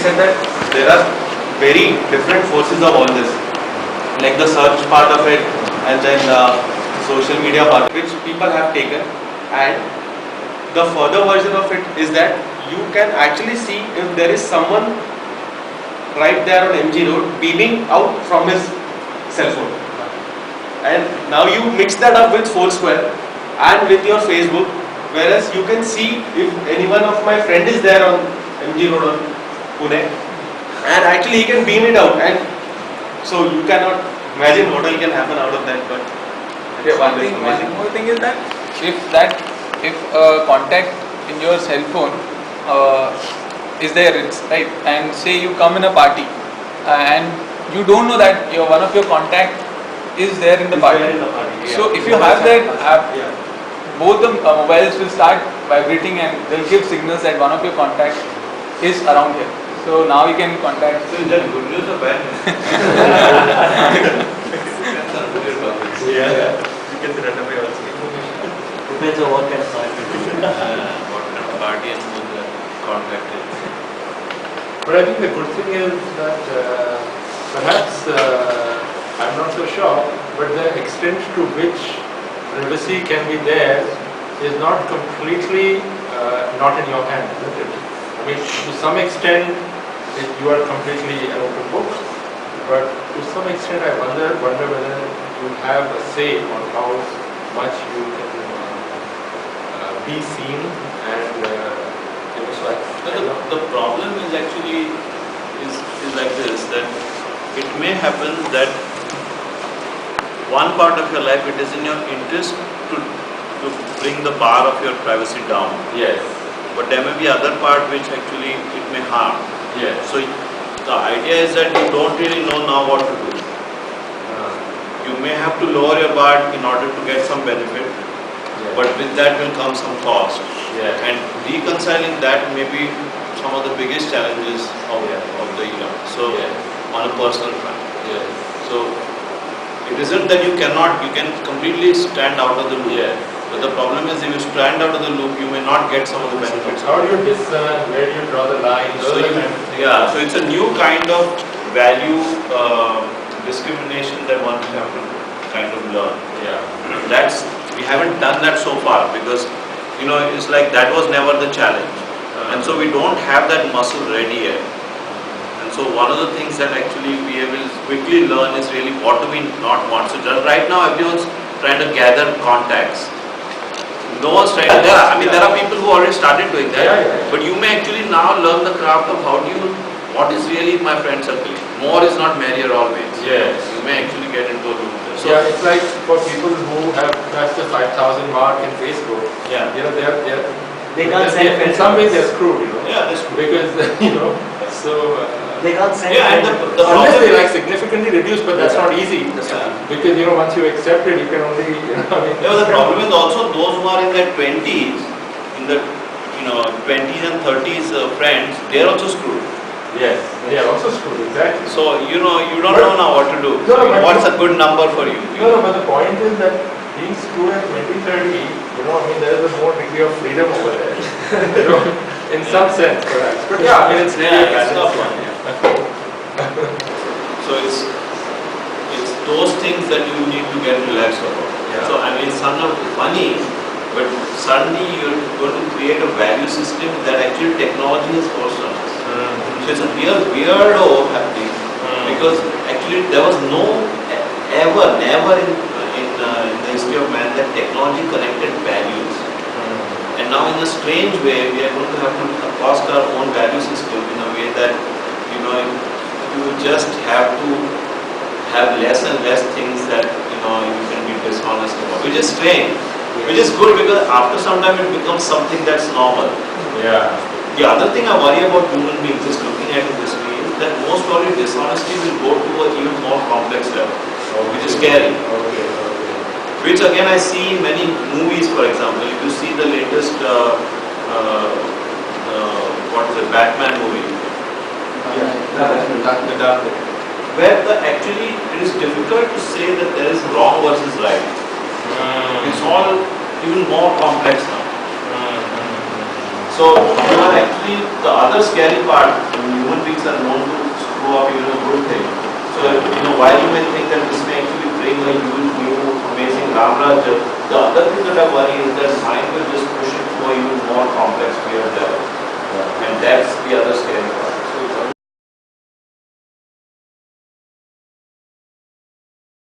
said that there are very different forces of all this, like the search part of it, and then the social media part, which people have taken, and the further version of it is that you can actually see if there is someone right there on MG Road beaming out from his cell phone. And now you mix that up with Foursquare and with your Facebook, whereas you can see if any one of my friend is there on MG Road on Pune, and actually he can beam it out, and so you cannot imagine what all can happen out of that. But yeah, one more thing is that if a contact in your cell phone is there, it's right, and say you come in a party and you don't know that one of your contact is there in the party. Yeah. So if you have that app, both the mobiles will start vibrating and they'll give signals that one of your contacts is around here. So now you can contact. So is that good news or bad news? Yeah. You can run away also. Depends on what kind of party. What kind of party and who the contact is. But I think the good thing is that perhaps, I'm not so sure, but the extent to which privacy can be there is not completely not in your hand, isn't it? I mean, to some extent, you are completely an open book, but to some extent, I wonder whether you have a say on how much you can be seen and. The problem is actually is like this, that it may happen that one part of your life it is in your interest to bring the bar of your privacy down. Yes. But there may be other part which actually it may harm. Yes. So the idea is that you don't really know now what to do. You may have to lower your bar in order to get some benefit, but with that will come some cost. And reconciling that may be some of the biggest challenges of the era. So on a personal front. So it isn't that you can completely stand out of the loop. But the problem is if you stand out of the loop, you may not get some of the benefits. How do you discern where do you draw the line? So it's a new kind of value discrimination that one will have to kind of learn. We haven't done that so far because it's like that was never the challenge, and so we don't have that muscle ready yet. And so one of the things that actually we will quickly learn is really what do we not want. So just right now everyone's trying to gather contacts. No one's trying to. There are people who already started doing that, but you may actually now learn the craft of what is really my friend circle. More is not merrier always. Yes. You may actually get into a loop there. So it's like for people who have touched the 5,000 mark in Facebook. They can't send in some ways they're screwed, they're screwed. Because so they can't send and the unless problem they significantly reduce, but that's not easy. Because once you accept it, you can only the problem is also those who are in their 20s, in the 20s and 30s friends, they are also screwed. Yes, they are also screwed, exactly. So you don't know now what to do. What's a good number for you? But the point is that being screwed at 20, 30, there is a more degree of freedom over there. In some sense, perhaps. But it's really it's tough one. So it's those things that you need to get relaxed about. So it's not funny, but suddenly you're going to create a value system that actually technology has forced on us. So it's a real weirdo happening because actually there was never in the history of man that technology connected values. And now in a strange way we are going to have to cost our own value system in a way that you just have to have less and less things that you can be dishonest about, which is strange, which is good because after some time it becomes something that's normal. The other thing I worry about human beings, just looking at it this way, is that most probably dishonesty will go to an even more complex level, which is scary. Which again I see in many movies, for example. If you see the latest, Batman movie, where actually it is difficult to say that there is wrong versus right. It's all even more complex now. So you are actually, the other scary part, human beings are known to screw up even a good thing. So while you may think that this may actually bring a huge new amazing Ram Rajya, the other thing that I worry is that mind will